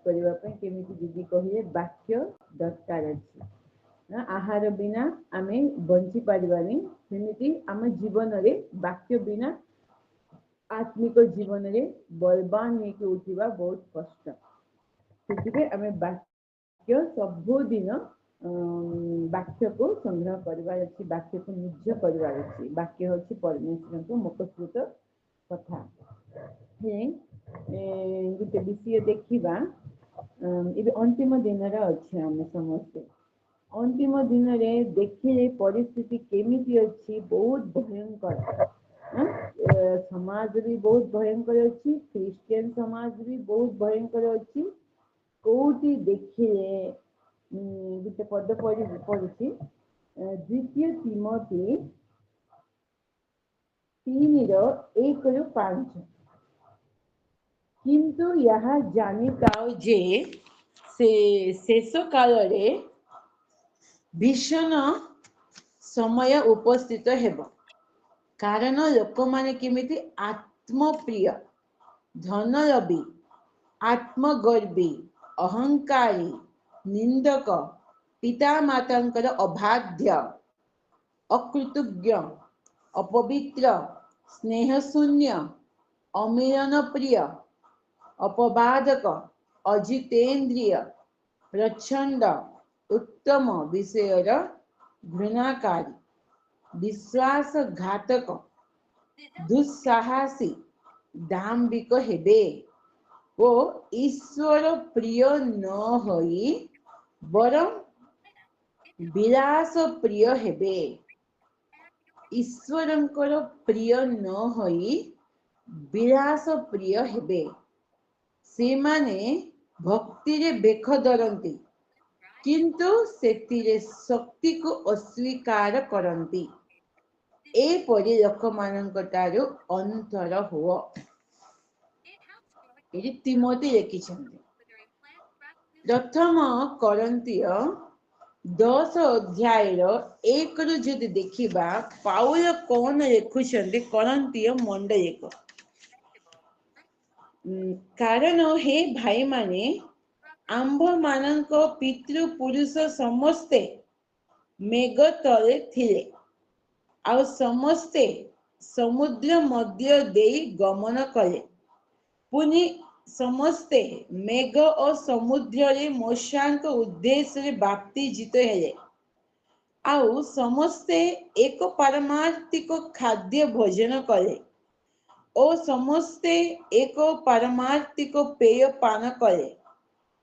करबा पे केमिति दीदी कहिले वाक्य दरकार अछि। आहार बिना आमे बंची पारिबानी, सेमिति आम जीवन रे वाक्य बिना आत्मिक जीवन रे बलवान होके उठिबा बहुत कष्ट। सेतिके आमे वाक्य सबुदिन वाक्य को संग्रह करबार अछि, वाक्य को निज करबार अछि। वाक्य होछि परमेश्वर को मुखस्फूट कथा। गोटे विषय देखिबा, एबे अंतिम दिन रे अछि आमे समस्ते। अंतिम दिन रे देखिले परिस्थिति केमिति अछि, बहुत भयंकर। समाज भी बहुत भयंकर अछि, क्रिश्चियन समाज भी बहुत भयंकर अछि। कोठी देखिले गोटे पद पढ़ुछि, द्वितीय तिमोथी 3:1-5। किंतु यह जानिताओ जे से शेष काल रे भीषण समय उपस्थित हेब। कारण लोक माने केमिति आत्मप्रिय, धनलभी, आत्मगर्वी, अहंकारी, निंदक, पिता मातांकर अबाध्य, अकृतज्ञ, अपवित्र, स्नेहशून्य, अमिलन प्रिय, अपवादक, अजितेंद्रिय, प्रचंड, उत्तम विषयर घृणाकारी, विश्वासघातक, दुस्साहसी, दाम्भिक हेबे ओ ईश्वर प्रिय न होई बरं विलास प्रिय हेबे। ईश्वरंकर प्रिय न होई विलास प्रिय हेबे। से माने भक्ति रे बेख धरती, किंतु सेतिरे शक्ति को अस्वीकार करती। एपरि लोक मानकटारु अंतर हुओ। ये तिमोथी लिखिछन्ति। प्रथम करंतिय 10 अध्याय 1 रु जदि देखिबा, पाउल कौन लिखुछन्ति करंतिय मंडली को। कारण हे भाई माने, आंभ मानक पितृ पुरुष समस्ते मेघ तले थिले, आउ समस्ते समुद्र मध्य देई गमन कले। पुनि समस्ते मेघ और समुद्र रे मूषांक उद्देश्य रे बाप्तिजित हेले। आउ समस्ते एक पारमार्थिक खाद्य भोजन कले और समस्ते एक पारमार्थिक पेय पान कले।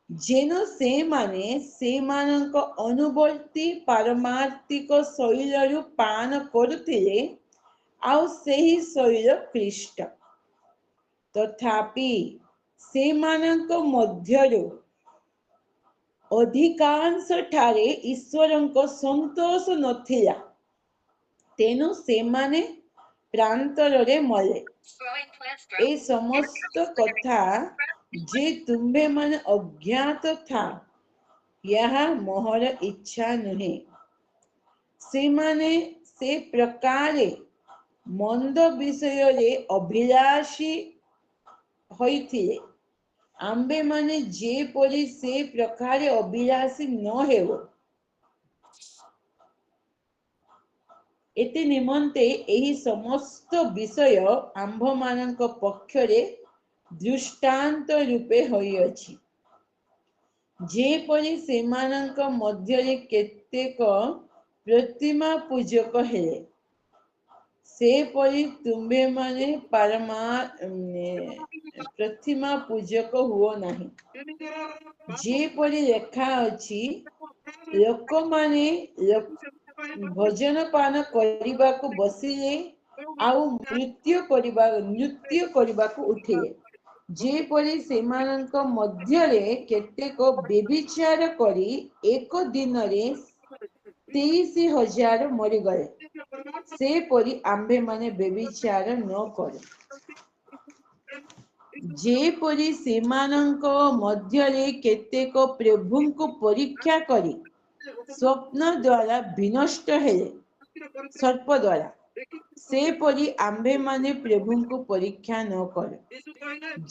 जेनो से माने से मानक अनुवर्ती पारमार्थिक शैल पान करुथिले, आउ सेही शैल ख्रीष्ट। तथापि से मानक मध्यरु अधिकांश ठारे ईश्वरंको संतोष नथिला, तेनु से माने प्रांतर रे मले। ए समस्त कथा जे तुम्भे मन अज्ञात था, यह मोहर इच्छा नुहे। से माने से प्रकारे मंद विषय रे अभिलाषी होइथिले। आंबे माने जे परि से प्रकारे अभिलाषी न हेबो। एते निमंते एही समस्त विषय आंभ मानक पक्षरे दृष्टांत रूपे होई अछि। जे परि से मानक मध्यरे केतेक प्रतिमा पूजक हेले, से परि तुम्भे माने प्रतिमा पूजक हुओ नाही। जे परि लेखा अछि, लोक माने भोजन पान करिबाकु बसिले, आउ नृत्य करिबाकु उठिले। जे परि सेमानंक मध्यरे केतेक बेविचार करी एक दिन रे 23,000 मरिगले, से परि आंबे माने बेविचार न करू। जे परि सेमानंक मध्यरे केतेक प्रभुंको परीक्षा करी स्वप्न द्वारा विनष्ट हेले, सर्प द्वारा। ସେପରି ଆମ୍ଭେମାନେ ପ୍ରଭୁଙ୍କୁ ପରୀକ୍ଷା ନ କର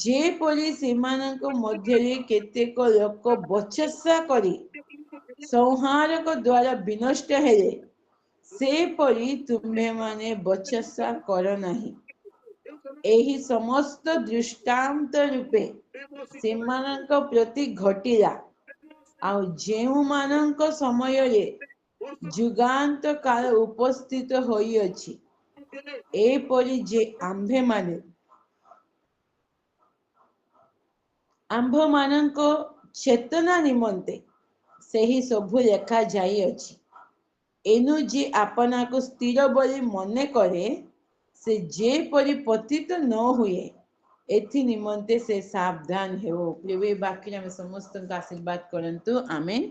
ଯେପରି ସେମାନଙ୍କ ମଧ୍ୟରେ କେତେକ ଲୋକ ବଚସା କରି ସଂହାରକ ଦ୍ୱାରା ବିନଷ୍ଟ ହେଲେ ସେପରି ତୁମ୍ଭେମାନେ ବଚସା କର ନାହିଁ। ଏହି ସମସ୍ତ ଦୃଷ୍ଟାନ୍ତ ରୂପେ ସେମାନଙ୍କ ପ୍ରତି ଘଟିଲା। ଆଉ ଯେଉଁମାନଙ୍କ ସମୟରେ ଯୁଗାନ୍ତ କାଳ ଉପସ୍ଥିତ ହୋଇଅଛି ଏପରି ଯେ ଆମ୍ଭମାନଙ୍କ ଚେତନା ନିମନ୍ତେ ସେହି ସବୁ ଲେଖା ଯାଇଅଛି। ଏନୁ ଯେ ଆପଣାକୁ ସ୍ଥିର ବୋଲି ମନେ କରେ ସେ ଯେପରି ପତିତ ନ ହୁଏ ଏଥି ନିମନ୍ତେ ସେ ସାବଧାନ ହେଉ। ପ୍ରଭୁ ଏ ବାକ୍ୟରେ ଆମେ ସମସ୍ତଙ୍କୁ ଆଶୀର୍ବାଦ କରନ୍ତୁ। ଆମେନ୍।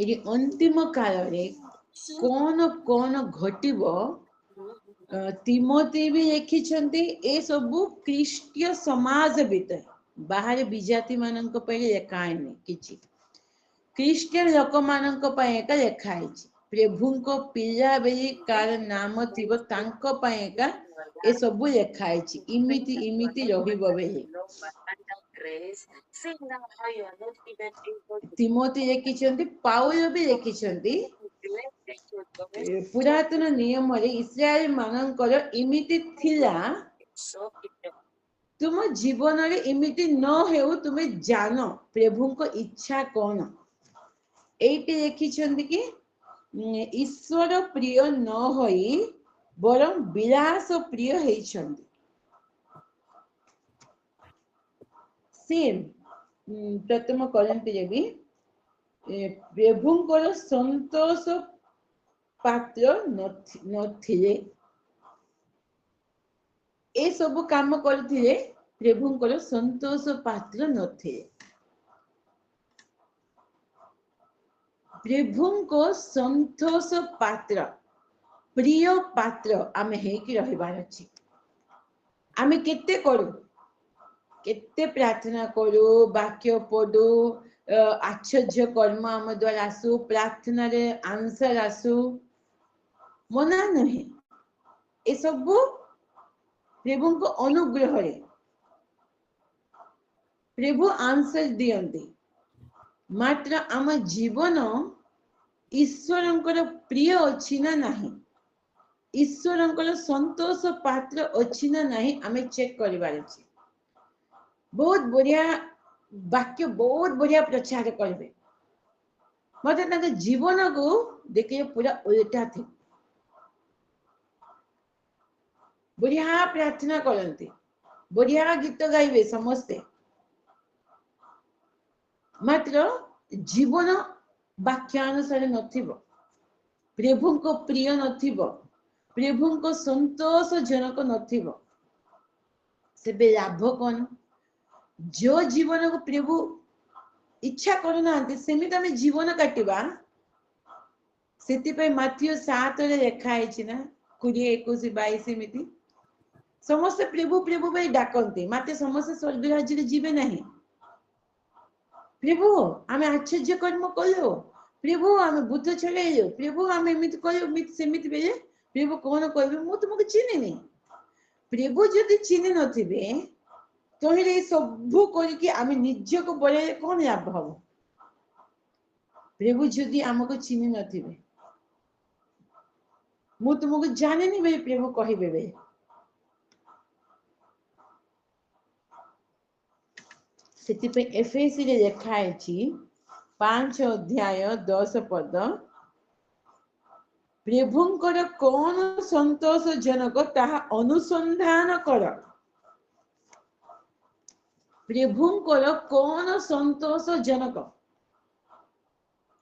ଏଠି ଅନ୍ତିମ କାଳରେ କଣ କଣ ଘଟିବ ତିମୋଥୀ ବି ଲେଖିଛନ୍ତି। ଏ ସବୁ ଖ୍ରୀଷ୍ଟୀୟ ସମାଜ ଭିତରେ ବାହାରେ ବିଜାତି ମାନଙ୍କ ପାଇଁ ଲେଖା ହେଇନି କିଛି, ଖ୍ରୀଷ୍ଟିଆନ ଲୋକମାନଙ୍କ ପାଇଁ ଏକା ଲେଖା ହେଇଛି। ପ୍ରଭୁଙ୍କ ପିଲା ବୋଲି କାର ନାମ ଥିବ ତାଙ୍କ ପାଇଁ ଏକା ଏସବୁ ଲେଖା ହେଇଛି। ଇମିତି ଇମିତି ରହିବ ବୋଲି ତିମୋଥୀ ଲେଖିଛନ୍ତି, ପାଉଲ ବି ଲେଖିଛନ୍ତି। ପୁରାତନ ନିୟମରେ ଇସ୍ରାଏଲ ମାନଙ୍କର ଇମିତି ଥିଲା, ତୁମ ଜୀବନରେ ଏମିତି ନ ହେଉ ତୁମେ ଜାଣ ପ୍ରଭୁଙ୍କ ଇଚ୍ଛା କଣ। ଏଇଠି ଲେଖିଛନ୍ତି କି ଈଶ୍ୱର ପ୍ରିୟ ନ ହୋଇ ବରଂ ବିଳାସ ପ୍ରିୟ ହେଇଛନ୍ତି। ପ୍ରଥମ କରନ୍ତିରେ ବି ପ୍ରଭୁଙ୍କର ସନ୍ତୋଷ ପାତ୍ର ନଥିଲେ। ଏସବୁ କାମ କରିଥିଲେ, ପ୍ରଭୁଙ୍କର ସନ୍ତୋଷ ପାତ୍ର ନଥିଲେ। ପ୍ରଭୁଙ୍କ ସନ୍ତୋଷ ପାତ୍ର, ପ୍ରିୟ ପାତ୍ର ଆମେ ହେଇକି ରହିବାର ଅଛି। ଆମେ କେତେ କରୁ, କେତେ ପ୍ରାର୍ଥନା କରୁ, ବାକ୍ୟ ପଢୁ, ଆଶ୍ଚର୍ଯ୍ୟ କର୍ମ ଆମ ଦ୍ୱାରା ଆସୁ, ପ୍ରାର୍ଥନାରେ ଆନ୍ସର ଆସୁ, ମନା ନୁହେଁ। ଏସବୁ ପ୍ରଭୁଙ୍କ ଅନୁଗ୍ରହରେ ପ୍ରଭୁ ଆନ୍ସର ଦିଅନ୍ତି। ମାତ୍ର ଆମ ଜୀବନ ଈଶ୍ୱରଙ୍କର ପ୍ରିୟ ଅଛି ନା ନାହିଁ, ଈଶ୍ୱରଙ୍କର ସନ୍ତୋଷ ପାତ୍ର ଅଛି ନା ନାହିଁ, ଆମେ ଚେକ୍ କରିବାର ଅଛି। ବହୁତ ବଢିଆ ବାକ୍ୟ, ବହୁତ ବଢିଆ ପ୍ରଚାର କରିବେ, ମତେ ତାଙ୍କ ଜୀବନକୁ ଦେଖିବେ ପୁରା ଉଲ୍ଟା ଥିବ। ବଢିଆ ପ୍ରାର୍ଥନା କରନ୍ତି, ବଢିଆ ଗୀତ ଗାଇବେ ସମସ୍ତେ, ମାତ୍ର ଜୀବନ ବାକ୍ୟାନୁସାରେ ନଥିବ, ପ୍ରଭୁଙ୍କ ପ୍ରିୟ ନଥିବ, ପ୍ରଭୁଙ୍କ ସନ୍ତୋଷ ଜନକ ନଥିବ, ସେବେ ଲାଭ କଣ। ଯୋଉ ଜୀବନକୁ ପ୍ରଭୁ ଇଚ୍ଛା କରୁନାହାନ୍ତି ସେମିତି ଆମେ ଜୀବନ କାଟିବା। ସେଥିପାଇଁ ମାଥିଓ 7ରେ ଲେଖା ହେଇଛି ନା 20, 21, 22 ଏମିତି ସମସ୍ତେ ପ୍ରଭୁ ପ୍ରଭୁ ପାଇଁ ଡାକନ୍ତି, ମାତ୍ର ସମସ୍ତେ ସ୍ୱର୍ଗ ରାଜ୍ୟରେ ଯିବେ ନାହିଁ। ପ୍ରଭୁ ଆମେ ଆଶ୍ଚର୍ଯ୍ୟ କର୍ମ କଲୁ, ପ୍ରଭୁ ଆମେ ଭୂତ ଛଡେଇଲୁ, ପ୍ରଭୁ ଆମେ ଏମିତି କଲୁ, ସେମିତି ବେଲେ ପ୍ରଭୁ କଣ କହିବେ, ମୁଁ ତୁମକୁ ଚିହ୍ନିନି। ପ୍ରଭୁ ଯଦି ଚିହ୍ନି ନଥିବେ ତହିଁରେ ଏ ସବୁ କରିକି ଆମେ ନିଜକୁ ବଢେଇଲେ କଣ ଲାଭ ହବ। ପ୍ରଭୁ ଯଦି ଆମକୁ ଚିହ୍ନି ନଥିବେ, ମୁଁ ତୁମକୁ ଜାଣିନି ବୋଲି ପ୍ରଭୁ କହିବେ ବେ। ସେଥିପାଇଁ ଏଫେସୀରେ ଲେଖା ହେଇଛି 5 ଅଧ୍ୟାୟ 10 ପଦ, ପ୍ରଭୁଙ୍କର କଣ ସନ୍ତୋଷ ଜନକ ତାହା ଅନୁସନ୍ଧାନ କର। ପ୍ରଭୁଙ୍କର କଣ ସନ୍ତୋଷ ଜନକ।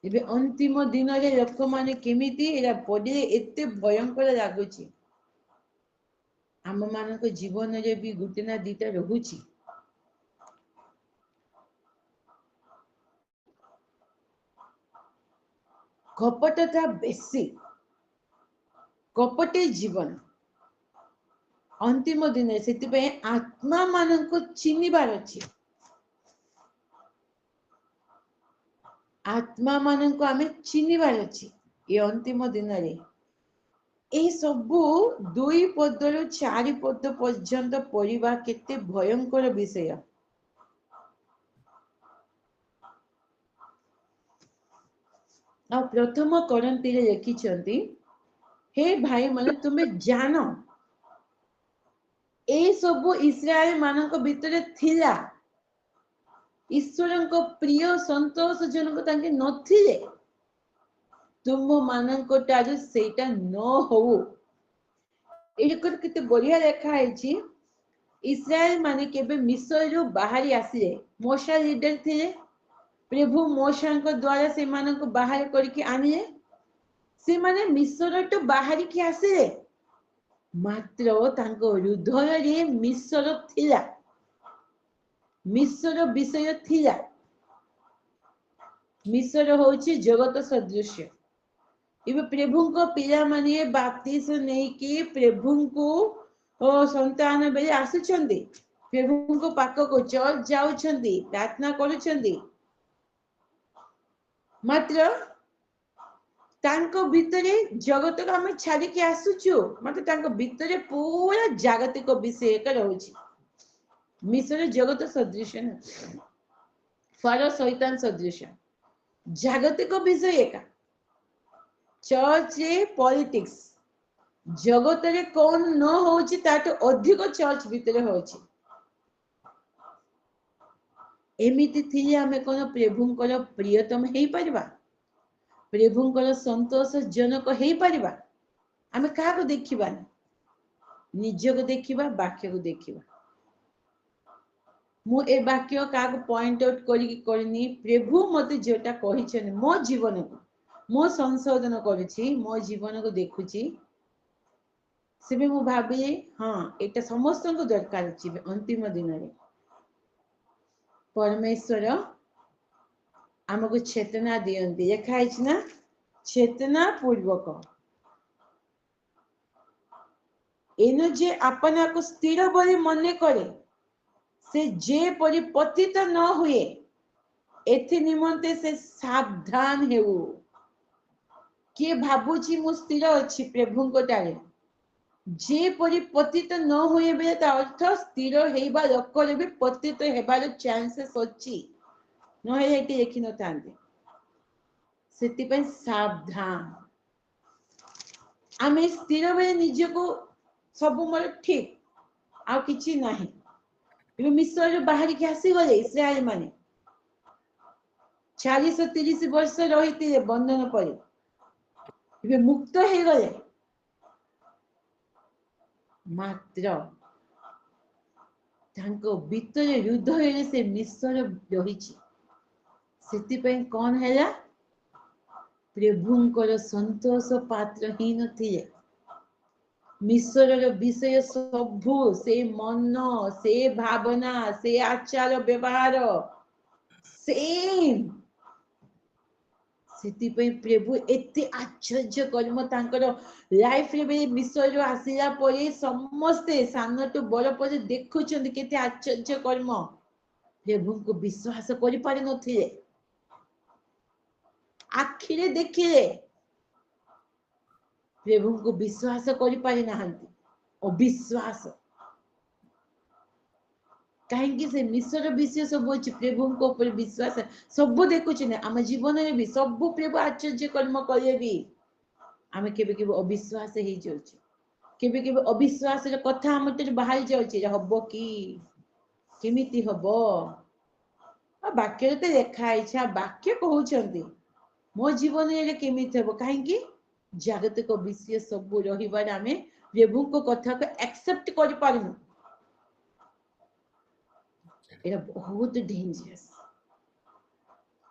ଏବେ ଅନ୍ତିମ ଦିନରେ ଲୋକମାନେ କେମିତି, ଏଇଟା ପଢିଲେ ଏତେ ଭୟଙ୍କର ଲାଗୁଛି। ଆମ ମାନଙ୍କ ଜୀବନରେ ବି ଗୋଟେ ନା ଦିଟା ରହୁଛି। କପଟତା ବେଶୀ, କପଟି ଜୀବନ ଅନ୍ତିମ ଦିନରେ। ସେଥିପାଇଁ ଆତ୍ମା ମାନଙ୍କୁ ଚିହ୍ନିବାର ଅଛି, ଆତ୍ମା ମାନଙ୍କୁ ଆମେ ଚିହ୍ନିବାର ଅଛି। ଏ ଅନ୍ତିମ ଦିନରେ ए सबु 2 पदरु 4 पद पर्यंत पढ़िबा केते भयंकर विषय। आ प्रथम करंती रे लिखिछंती, हे भाई माने तुमे जानो ए सबु इस्राएल मानक भितरे थिला, ईश्वर को प्रिय संतोष जनक तांके नथिले, तुम मानक टारु सेटा न हो। एकर केते बढ़िया लेखा है। इस्राएल माने केबे मिस्र रु बाहरी आसिले, मोशा लीडर थिले, प्रभु मोशा को द्वारा से मानक बाहर करके आनिले, से माने मिस्र तो बाहरी के आसिले, मात्र तांको हृदय रे मिस्र थिला, मिस्र विषय थिला। मिस्र होची जगत सदृश। इबे प्रभु को पिला माने बाप्तिस नहीं कि प्रभु को संतान बेले आसुचंदी, प्रभु को पाक को चर्च जाउछंदी, प्रार्थना करूछंदी, मात्र तांको भितरे जगत को हम छाड़ी के आसुछु, मात्र तांको भितरे पूरा जागतिक विषय का रहउछि। मिस्र जगत सदृश न, फारो शैतान सदृश, जागतिक विषय का। चर्च रे पॉलिटिक्स, जगत रे कौन न होछि ताटो अधिक चर्च भितरे होछि। एमिति थिले आमे कोन प्रभुंकर प्रियतम हेई परिबा, प्रभुंकर संतोष जनक हेई परिबा। आमे काहा को देखिबा, निज को देखिबा, वाक्य को देखिबा। मु ए वाक्य काहा को पॉइंट आउट करी करनी, प्रभु मते जेटा कहिछन मो जीवन को मो संशोधन करूछि, मो जीवन को देखुछि, सेबे मु भाबी हाँ एटा समस्त को दरकार अछि। अंतिम दिन रे परमेश्वर आमको चेतना दियंती, लेखा है ना, चेतना पूर्वक एनो जे अपना को स्थिर बोली मने करे, से जे परि पतित न हुए, एथि निमंते से सावधान हेउ। किए भाबुची मु स्थिर अछि प्रभु को टारे, जे परि पतित न हुए बेले ता अर्थ स्थिर हेबा लोकर भी पतित हेबार चांसेस अछि, न हे एटी देखि न थांते। सेति पे सावधान, आमे स्थिर बेले निज को सब मोर ठीक आ किछि नाही। इबे मिस्र बाहर के आसी गले इस्राएल माने 430 वर्ष रहिते बंधन परे, इबे मुक्त हे गले, मात्र तांको भीतर हृदय से मिस्र रहिछि। सेति पे कोन हैला, प्रभुंकर संतोष पात्र ही नथिले। मिस्र विषय सबू, से मन, से भावना, से आचार व्यवहार सेम। सेति पे प्रभु एते आश्चर्य कर्म तांकर लाइफ रे मिस्र आसिला परे समस्ते सानो तो बड़ परे देखुछन केते आश्चर्य कर्म। प्रभु को विश्वास करि पारि नथिले, आखिरे देखिले, प्रभु को विश्वास करि पारि नाहंती, अविश्वास। कहीं से मिस्र विषय सब अच्छे, प्रभु को ऊपर विश्वास सब देखुचे ना, आम जीवन में भी सब प्रभु आश्चर्य कर्म करे भी आम केबे केबे अविश्वास हो जाउछि, केबे केबे अविश्वास रे कथा हम तो बाहर जाउछि, हबो कि केमिति हबो। आ वाक्य तो लिखा है, वाक्य कहउछंती मो जीवन रे केमिति हबो, काहे कि जागतिक विषय सब रहिबार आमे प्रभु को कथा को एक्सेप्ट करि पारिनु। एरा बहुत डेंजरस।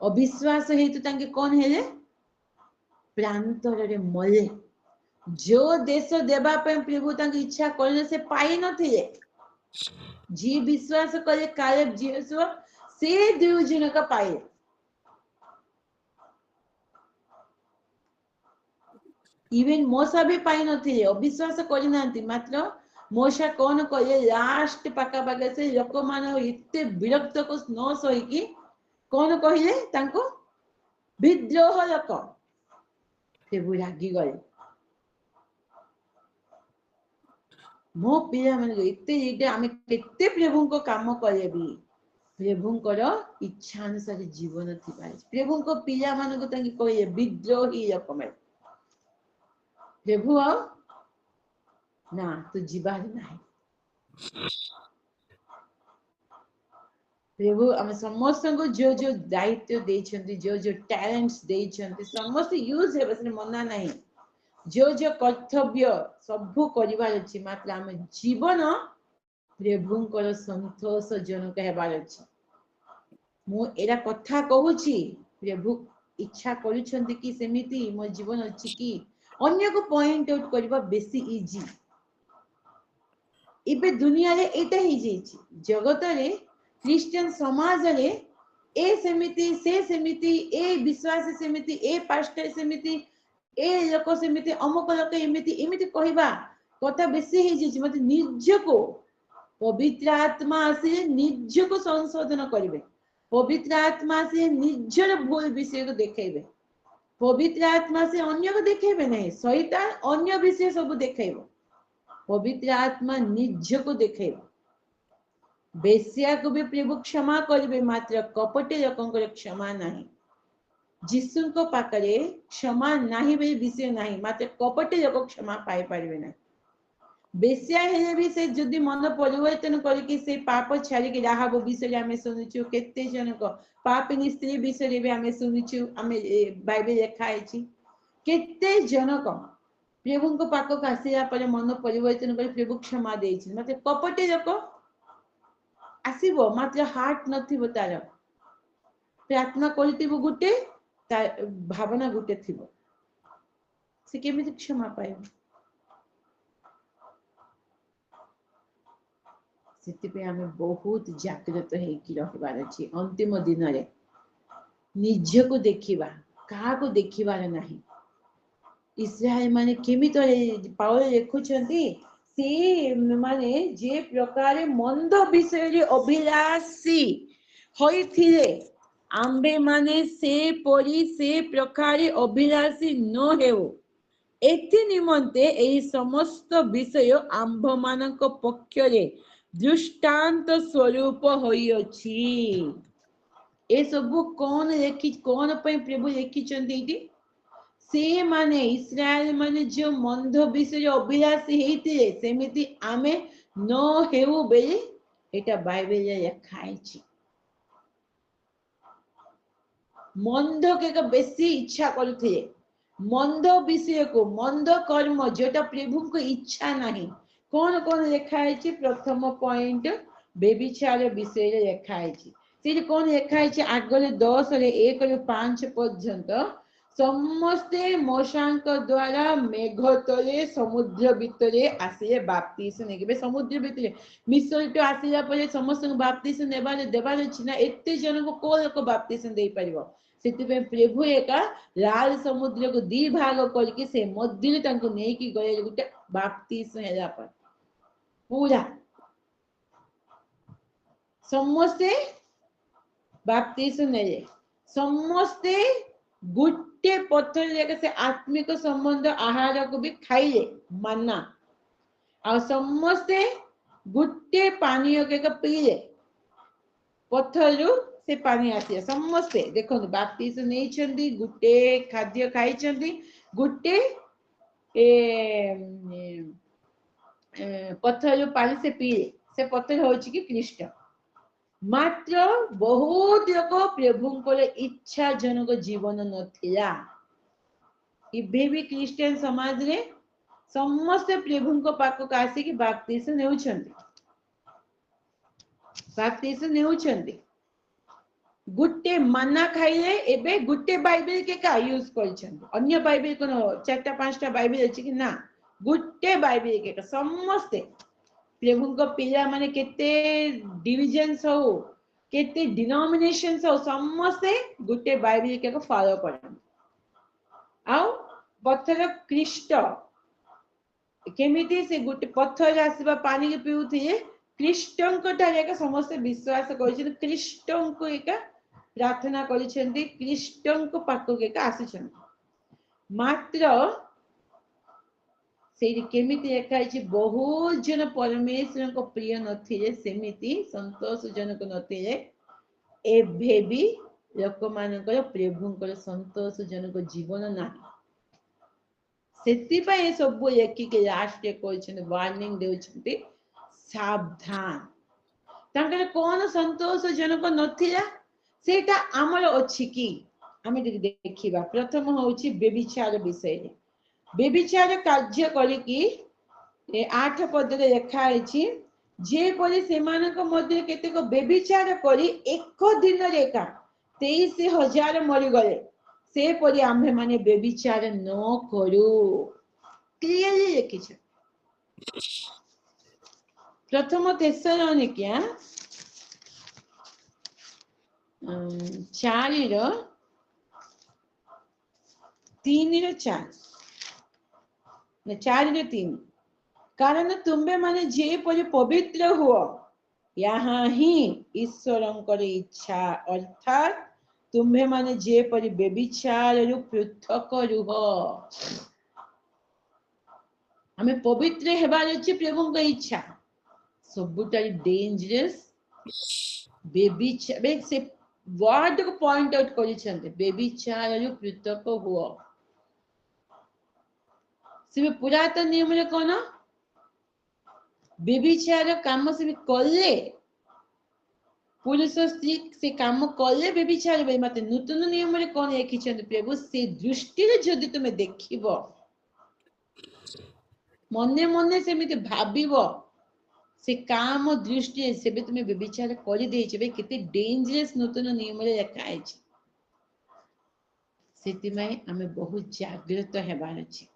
अविश्वास हेतु तांके कौन हेले, प्रांतर रे मले। जो देश देबा पे प्रभु तांके इच्छा करले से पाई नथिले, जी विश्वास करे कालेब जीसु से दुई जन का पाए। इवन मोसा भी पाई नथिले, अविश्वास करि नांती, मात्र मोसा कौन कहे लास्ट पाका पाका से लोक मान इत्ते विरक्त को न सही कि कौन कहिले तांको विद्रोह लोक, प्रभु रागी गले। मो पिया माने एते आमे केते प्रभु को काम करेबी प्रभु इच्छा अनुसार जीवन थी प्रभु को पिया मान को कहे विद्रोही रकम प्रभु ना तो जीवार ना प्रभु आम समस्त को जो जो दायित्व देछंती जो जो टैलेंट्स देछंती समस्त यूज है बस मना नहीं जो जो कर्तव्य सबू करिवार अछि मात्र आम जीवन प्रभुंकर संतोषजनक हेबार अछि मु एरा कथा कहूची प्रभु इच्छा करूछंती कि सेमिति मो जीवन अछि कि अन्य को पॉइंट आउट करबा बेसी इजी इबे दुनिया रे एटा ही जेछि जगत रे क्रिश्चियन समाज रे ए सेमिति से सेमिति ए विश्वास सेमिति ए पास्टर सेमिति ए लोक सेमिति अमुक लोक एमिति एमिति कहबा कथा बेसी ही जेछि मते निज को पवित्र आत्मा से निज को संशोधन करिवे पवित्र आत्मा से निजर भूल विषय को देखेबे पवित्र आत्मा से अन्य को देखेबे नहीं शैतान अन्य विषय सब देखेबो पवित्र आत्मा निज को देखेबो बेश्या को भी प्रभु क्षमा करिवे मात्र कपटे लोकंकर क्षमा नहीं जिसु को पाकरे क्षमा नहीं बे विषय नहीं मात्र कपटे लोक क्षमा पाई परिवे नहीं बेश्या हेले भी से जदि मन परिवर्तन करके से पाप छाड़ी के राहब विषय आमे सुनिछु केते जनक पापिनी स्त्री विषय भी आमे सुनिछु आमे बाइबल लिखा है केते जनक प्रभु को पाक को आसिया पर मन परिवर्तन कर प्रभु क्षमा देछि मात्र कपटे लोक आसीबो मात्र हार्ट नथिबो तार प्रार्थना करथिबो गुटे भावना गुटे थिबो से केमिति क्षमा पाइबो से आमे बहुत जागृत होइकी रहिबार अछि अंतिम दिन रे निज को देखिबा का को देखिबार नाही इस्राएल माने केमिति पावल लिखुछंती से माने जे प्रकार मंद विषय रे अभिलाषी होइथिले आंबे माने से परी से प्रकार अभिलाषी न हेउ एथि निमंते एई समस्त विषय आंभ मानक पक्षरे दृष्टांत स्वरूप होइअछि ए सबु कौन लेखि कौन पई प्रभु लिखिचंती से माने इस्राएल माने जो मंद विषय अभिलाषी हेइतिले सेमिति आमे न हेउ बेले एटा बाइबल रे लिखा अछि मंद के बेसी इच्छा करथिले मंद विषय को मंद कर्म जोटा प्रभु को इच्छा नहीं कौन कौन लिखा है प्रथम पॉइंट बेबिचार विषय लिखा है कौन लिखा है आगले 10 रे 1 रे 5 पर्यंत समस्ते मोशांक द्वारा मेघ तले समुद्र भितरे आसिले बाप्तिस्म नेबे समुद्र भितरे मिस्र तो आसिला परे समस्त बाप्तिस्म नेबारे देबारे छिना एते जन को कोन को बाप्तिस्म देई परिबो सेतिबे प्रभु एका लाल समुद्र को दी भाग करके से मध्य तांको नेई की गए गुटे बाप्तिस्म हेला पर पूरा समस्ते बाप्तिस्म नेले समस्ते गुटे पत्थर लेके से आत्मिक संबंध आहार को भी खाइले मन्ना और समस्ते गुटे पानी के पीले पत्थर से पानी आसी समस्ते देखो बाप्तिस्म नहीं छंदी गुटे खाद्य खाई छंदी गुटे पत्थर पानी से पीले से पत्थर होची कि कृष्ण मात्र बहुत लोक प्रभु इच्छा जनक जीवन नथिला इबे भी क्रिश्चियन समाज रे समस्त प्रभु को पाक को आसी कि बाप्तिस्म नेउछंती गुटे मना खाइले एबे गुटे बाइबल के का यूज करछंती अन्य बाइबल कोनो 4टा 5टा बाइबल अछि कि ना गुटे बाइबल के समस्त प्रभु को पिला माने केते डिविजन्स हो केते डिनोमिनेशंस हो समस्त गुटे बाइबल के फॉलो करन आउ पत्थर कृष्ण केमिति से गुटे पत्थर आसीबा पानी के पिउथिए कृष्ण को ठारे का समस्त विश्वास करिछन कृष्ण को एका प्रार्थना करिछन्ती कृष्ण को पाक के आसीछन मात्र से केमिति लेखाई बहुत जन परमेश्वर को प्रिय नथिले सेमिति संतोषजनक नथिले एभे भी लोक मानकर प्रभुंकर संतोषजनक जीवन नाही सेतिपाई सब लेखिके लास्ट कहछन वार्निंग देउछन्ति सावधान तांकर कोन संतोषजनक नथिला सेटा आमर अछि कि आमे देखिबा प्रथम होउछि बेबिचार विषय बेबिचार कार्य करिकी 8 पदरे लेखा आइछि जे परि सेमानक मध्य केतेक बेबिचार करी एक दिन रेखा 23,000 मरि गले से परि आम्भे माने बेबिचार न करू क्लियरली लिखिछ प्रथम थेसलोनिकिया 4 3 4 4-3 कारण तुम्बे माने जे परि पवित्र हुओ यहाँ ही ईश्वरंकर इच्छा अर्थात तुम्बे माने जे परि बेबिचार रु पृथक रुह हमें पवित्र हेबार अछि प्रभुंक इच्छा सबुटारी डेंजरस बेबिचार से वर्ड को पॉइंट आउट करिसंते बेबिचार रु पृथक हुओ से पुरातन नियम रे कोन बेबिचार काम से कले पुरुष स्त्री से काम कले बेबिचार बे मते नूतन नियम रे कोन लिखिछन प्रभु से दृष्टि रे जदि तुमे देखिबो मने मने सेमिति भाबिबो से काम दृष्टि से भी तुमे बेबिचार करि देइछे बे केते डेंजरस नूतन नियम रे लिखा आइछ सेति मै हमें बहुत जागृत हेबार अछि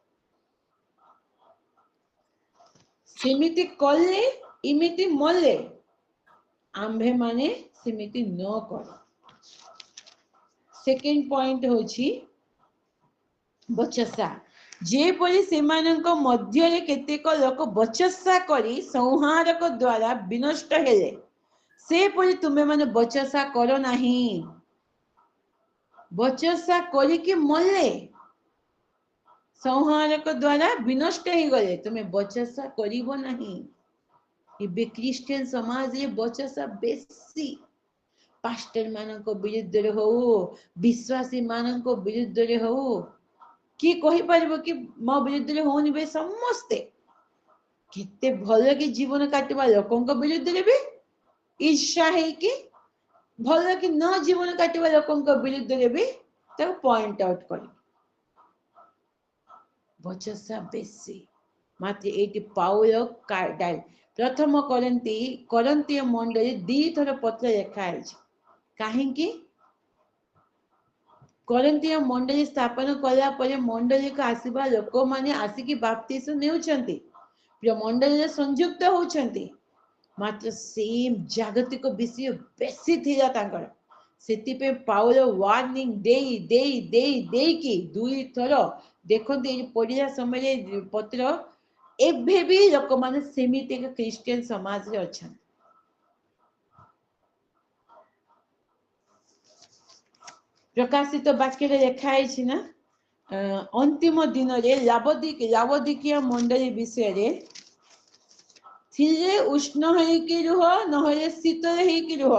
सेमिति कले इमिति मले आंभे माने सेमिति न कर सेकंड पॉइंट होची बचसा जे परि सेमानक मध्य रे केतेक लोक बचसा करी संहारक द्वारा विनष्ट हेले से परि तुमे माने बचसा करो नाही बचसा करी कि मले संहारक द्वारा विनष्ट हे गले तुमे बचसा करिवो नाही इबे क्रिश्चियन समाज रे बचसा बेसी पास्टर मानक विरुद्ध रे हो विश्वासी मानक विरुद्ध रे हो कि कहि परबो कि मो विरुद्ध रे होनी बे समस्ते केते भलो कि जीवन काटवा लोकंक विरुद्ध रे बे ईर्ष्या है कि भलो कि न जीवन काटवा लोकंक विरुद्ध रे बे तो पॉइंट आउट करी बचसा बेसी मात्र एटी पाउलो कार्डाल प्रथम करंती मंडली 2 थर पत्र लेखा आइछ काहे कि करंती मंडली स्थापन कला परे मंडली का आसीबा लोक माने आसिकी बाप्तिस्म नेउछंती प्रिय मंडली संयुक्त होउछंती मात्र सेम जागतिक विषय बेसी थिला तांकर सेति पे पाउलो वार्निंग दे कि 2 थर देखते पढ़िया समय पत्र एभे भी लोक माने सेमिति क्रिश्चियन समाज रे अछन प्रकाशित वाक्य रे लिखा है ना अंतिम दिन रे लावोदिकिया मंडली विषय रे थिले उष्ण है कि रुह नहले शीतल है कि रुह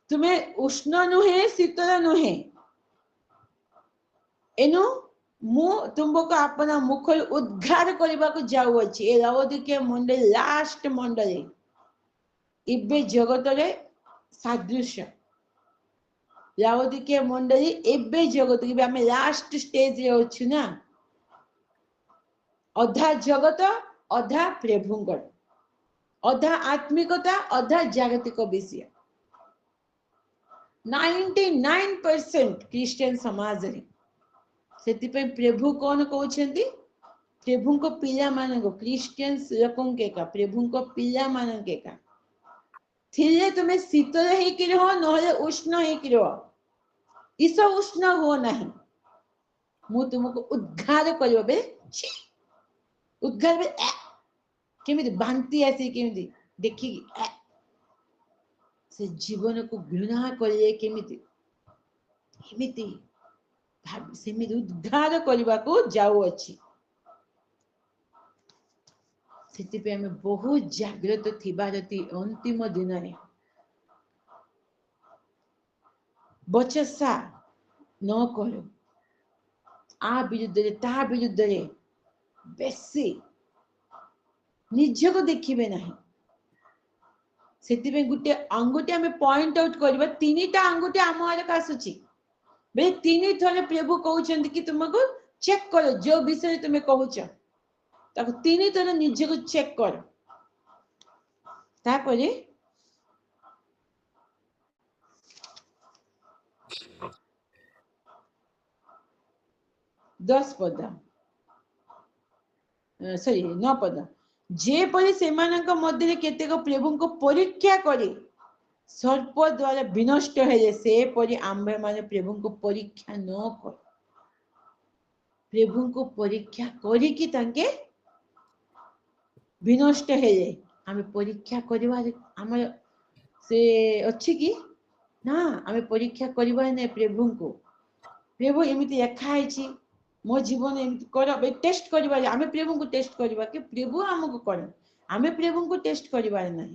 तुम्हें उष्ण नुहे शीतल नुहे एनु मु तुमको अपना मुख उद्घार करबा को जाउ अछि ए लावोदिकिया मंडली लास्ट मंडली इबे जगत रे सादृश्य लावोदिकिया मंडली एबे जगत के हमें लास्ट स्टेज रे अछि ना अधा जगत अधा प्रभुंकर अधा आत्मिकता अधा जागतिक विषय 99% क्रिश्चियन समाज रे सेति पे प्रभु कोन कहउछंती प्रभु को पिला मान को क्रिश्चियन लोकन के का प्रभु को पिला मान के का थिले तुमे शीतल हे कि रहो नहले उष्ण हे कि रहो इस उष्ण हो नहीं मु तुमको उद्घार करियो बे उद्घार बे केमिति बांती आसी केमिति देखि से जीवन को घृणा करिए केमिति केमिति सेमिति उद्घार करबा को जाउ अछि से आम बहुत जागृत थी अंतिम दिन में बचसा न करो आ विरुद्ध ता विरुद्ध बेसी निज को देखिए ना से गोटे अंगुठी आम पॉइंट आउट करवा तीन टा अंगुठी आम आड़क आसूची बे तीन थर प्रभु कहते कि तुमको चेक कर जो विषय तुम्हें कहूच तीन थर निज को चेक कर तापरे 10 पद सॉरी 9 पद जेपरी से मध्य केतेक प्रभु को परीक्षा करे सर्प द्वारा विनष्ट है से परी आंबे माने प्रभु को परीक्षा न कर प्रभु को परीक्षा करी कि तांके विनष्ट है आमे परीक्षा करिवार हमर से अछि कि ना आमे परीक्षा करिवार नै प्रभु को प्रभु एमिति लेखा है मो जीवन एमिति कर टेस्ट करिवार आमे प्रभु को टेस्ट करिवा कि प्रभु हमको कर आमे प्रभु को टेस्ट करिवार नै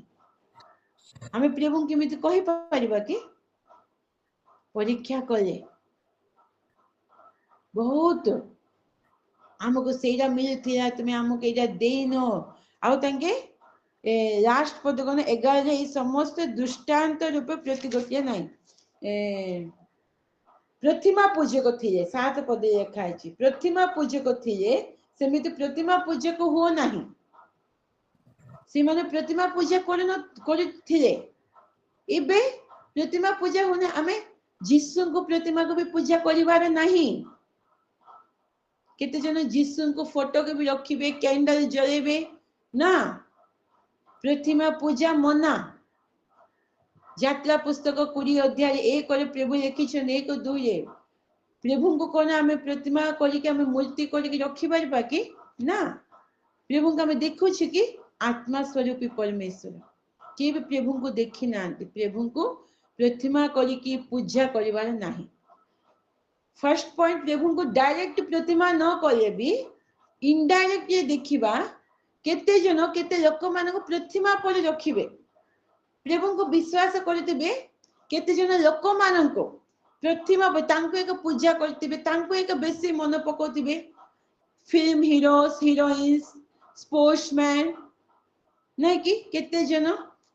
आमे प्रभु केमिति कहि परिबा कि परीक्षा कले बहुत आमको सेटा मिलथिला तुमे आमको एटा देनो आउ तांके लास्ट पद कोन 11 रे समस्त दृष्टांत रूपे प्रतिगोटिया नै प्रतिमा पूजक थिले 7 पद लिखा है प्रतिमा पूजक थिले सेमिति प्रतिमा पूजक हो नाही से माने प्रतिमा पूजा करथिले एबे प्रतिमा पूजा होने आमे जीसु को प्रतिमा को भी पूजा करिवार नहीं केते जन जीसु को फोटो के भी रखिबे कैंडल जलेबे ना प्रतिमा पूजा मना यात्रा पुस्तक 20 अध्याय 1 करे प्रभु लिखिछन 1 2 रे प्रभु को कोन आमे प्रतिमा करी के आमे मूर्ति करी के रखि परबा कि ना प्रभु को आमे देखु छी कि आत्मा स्वरूपी परमेश्वर के भी प्रभु को देखि नांती प्रभु को प्रतिमा करी की पूजा करिवार नाही फर्स्ट पॉइंट प्रभु को डायरेक्ट प्रतिमा न करे भी इनडायरेक्ट देखिबा केते जन केते लोक मानको प्रतिमा पर रखिबे प्रभु को विश्वास करथिबे केते जन लोक मानको प्रतिमा पर तांको एक पूजा करथिबे तांको एक बेसी मन पकोथिबे फिल्म हीरोज हीरोइन्स स्पोर्ट्समैन नहीं कि केते जन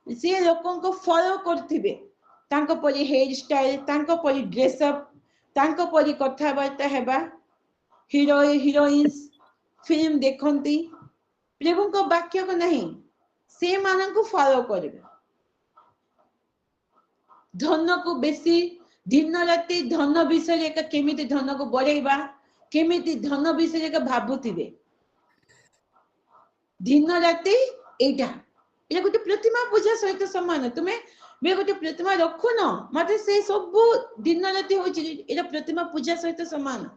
से लोकों को फॉलो करथिबे तांको परि हेयर स्टाइल तांको परि ड्रेस अप तांको परि कथा बार्ता हेबा हीरो हीरोइन्स फिल्म देखंती प्रभु को वाक्य को नहीं से मानन को फॉलो करबे धन को बेसी दिन राति धन विषय एक केमिति धन को बढ़ेबा केमिति धन विषय एक भाबुथिबे दिन राति एटा ये गोटे प्रतिमा पूजा सहित समान तुम्हें बे गोटे प्रतिमा रखु न मते से सब दिन राति होछि एटा प्रतिमा पूजा सहित समान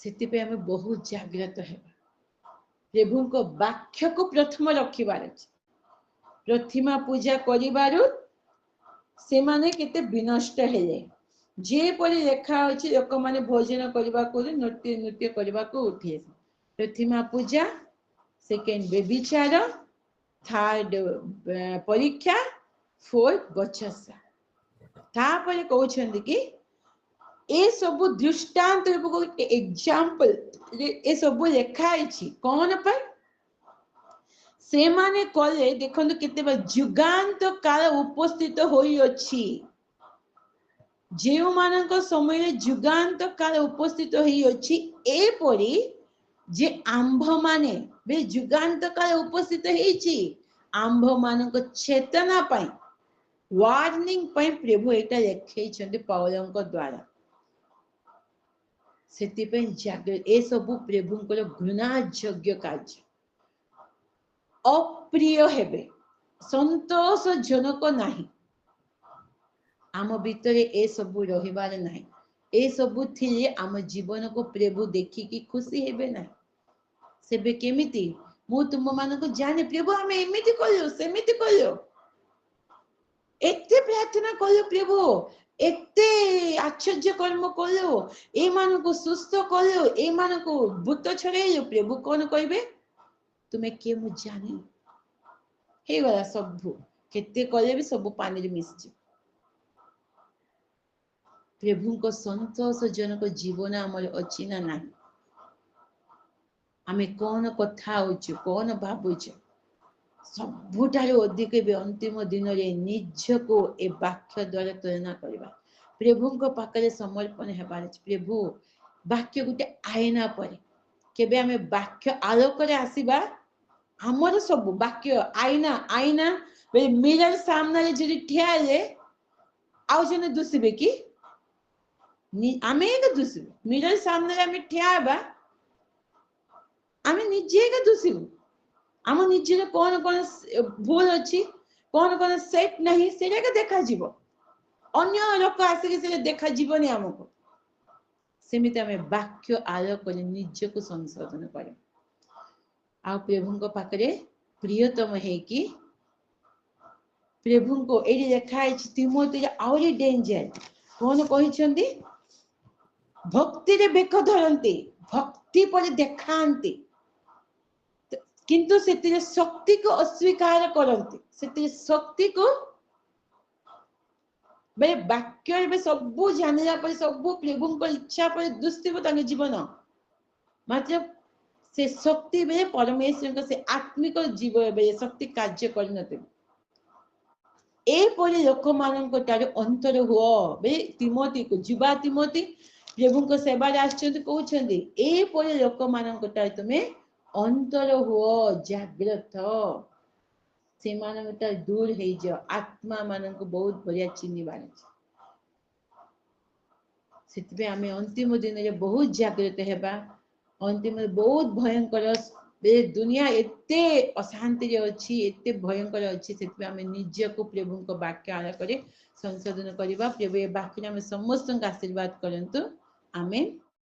सेति पे हमें बहुत जागृत हेबा प्रभु को वाक्य को प्रथम रखिबार अछि प्रतिमा पूजा करिबारु से माने केते विनष्ट हेले जे परि लेखा अछि लोक माने भोजन करबा को नृत्य नृत्य करबा को उठे प्रतिमा पूजा सेकेंड बेविचार थर्ड परीक्षा फोर्थ बचसा तापर कहउछन कि ए सब दृष्टांत एग्जांपल ए सब लेखा अछि कोन पर से माने कले देखंतु केते जुगांत काल उपस्थित होई अछि जेउ मानक समय जुगांत काल उपस्थित होई अछि ए परी जे आंभ माने बे जुगांत काल उपस्थित हेछि आंभ मानक चेतना पाई वार्निंग पाई प्रभु एटा लेखै छथि पौलंक द्वारा सेति पे जागृत ए सब प्रभु को घृणा योग्य कार्य अप्रिय हेबे संतोष जनक नाही आम भीतर ए सब रहिबार नाही ए सब थिले आम जीवन को प्रभु देखिकी खुशी हेबे नाही सेबे केमिति मु तुम मान को जाने प्रभु हमें एमिति करियो सेमिति करियो एते प्रार्थना करियो प्रभु एते आश्चर्य कर्म कलो ए मान को सुस्थ कलो ए मान को भूत छड़ेलो प्रभु कौन कहबे तुम्हें किए मु जानी हे गला सब केते कले भी सब पानी रे मिसछि प्रभु को संतोष जनक जीवन आमर अछि ना नाही आमे कौन कथा होछु कौन भाबुछु सबुठार अधिक भी अंतिम दिन में निज को ए वाक्य द्वारा तुलना करवा प्रभु को पाखरे समर्पण हेबार प्रभु वाक्य गोटे आईना पर केबे आमे वाक्य आलोक रे आसीबा हमर सब वाक्य आईना आईना बे मिरर सामने रे जदी ठियाले आउ जने दुसिबे कि आमे के दुसिबे मिरर सामने रे आमे ठियाबा आमे निजे के दुसिबे आम निजे कौन कौन भूल अच्छी कौन कौन सेट नहीं से देखा जीव अन्य लोक आसिक से देखा जीवनी आमको सेमिति आमे वाक्य आलोक निज को संशोधन कर आ प्रभु पाखरे प्रियतम है कि प्रभु को ये लिखा है तिमोथी आउरी डेंजर कौन कहिसंती भक्ति रे बेक धरंती भक्ति पर देखांती किंतु से शक्ति को अस्वीकार करते से शक्ति को बे वाक्य बे सब जानिला पर सब प्रभु को इच्छा पर दुस्थिब तांगे जीवन मतलब से शक्ति बे परमेश्वर को से आत्मिक जीव बे शक्ति कार्य करनते ए परि लोक मानन को तारे अंतर हुओ बे तिमोथी को जुबा तिमोथी प्रभु को सेवा आछंती कहउछंती ए परि लोक मानन को तारे तुमे अंतर हुओ जागृत से मान दूर हो जाओ आत्मा मान को बहुत बढ़िया चिन्हबार से आम अंतिम दिन में बहुत जागृत हेबा अंतिम बहुत भयंकर दुनिया एते अशांति अच्छी एते भयंकर अच्छी से आम निज को प्रभु को वाक्य आलोक संशोधन करवा प्रभु वाक्य समस्त आशीर्वाद करंतु आमेन।